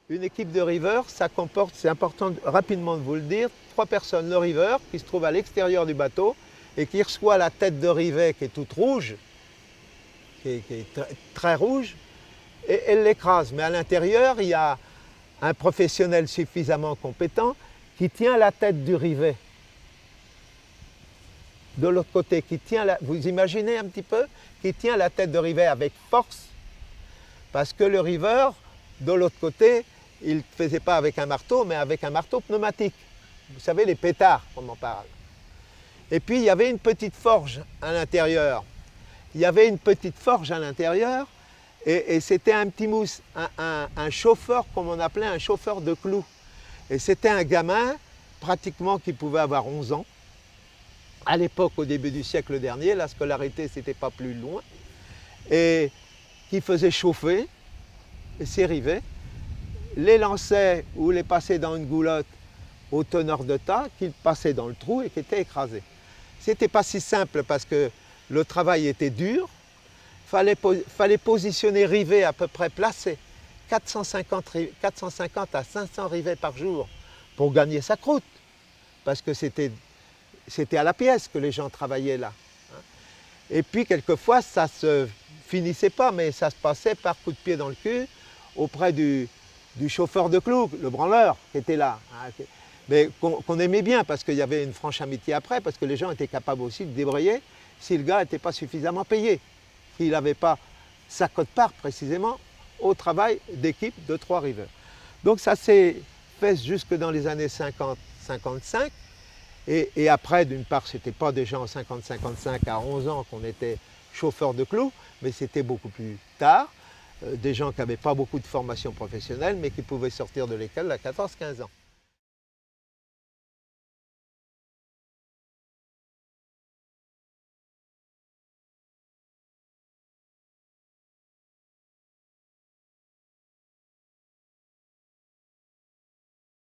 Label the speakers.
Speaker 1: Une équipe de riveurs, ça comporte, c'est important rapidement de vous le dire, 3 personnes. Le riveur qui se trouve à l'extérieur du bateau et qui reçoit la tête de rivet qui est toute rouge, qui est très rouge, et elle l'écrase. Mais à l'intérieur, il y a un professionnel suffisamment compétent qui tient la tête du rivet. De l'autre côté, vous imaginez un petit peu, qui tient la tête de rivet avec force, parce que le riveur, de l'autre côté, il ne faisait pas avec un marteau, mais avec un marteau pneumatique. Vous savez, les pétards, on en parle. Et puis, il y avait une petite forge à l'intérieur. Et c'était un petit mousse, un chauffeur, comme on appelait un chauffeur de clous. Et c'était un gamin, pratiquement qui pouvait avoir 11 ans. À l'époque, au début du siècle dernier, la scolarité, c'était pas plus loin. Et qui faisait chauffer ces rivets, les lançait ou les passait dans une goulotte au teneur de tas, qu'ils passaient dans le trou et qui étaient écrasés. C'était pas si simple parce que le travail était dur. Fallait positionner rivets à peu près placés, 450 à 500 rivets par jour pour gagner sa croûte. Parce que c'était à la pièce que les gens travaillaient là. Et puis quelquefois ça ne se finissait pas, mais ça se passait par coup de pied dans le cul auprès du chauffeur de clous, le branleur qui était là. Mais qu'on aimait bien parce qu'il y avait une franche amitié après, parce que les gens étaient capables aussi de débrayer si le gars n'était pas suffisamment payé. Qu'il n'avait pas sa quote-part précisément au travail d'équipe de 3 riveurs. Donc ça s'est fait jusque dans les années 50-55. Et après, d'une part, ce n'était pas déjà en 50-55 à 11 ans qu'on était chauffeur de clous, mais c'était beaucoup plus tard. Des gens qui n'avaient pas beaucoup de formation professionnelle, mais qui pouvaient sortir de l'école à 14-15 ans.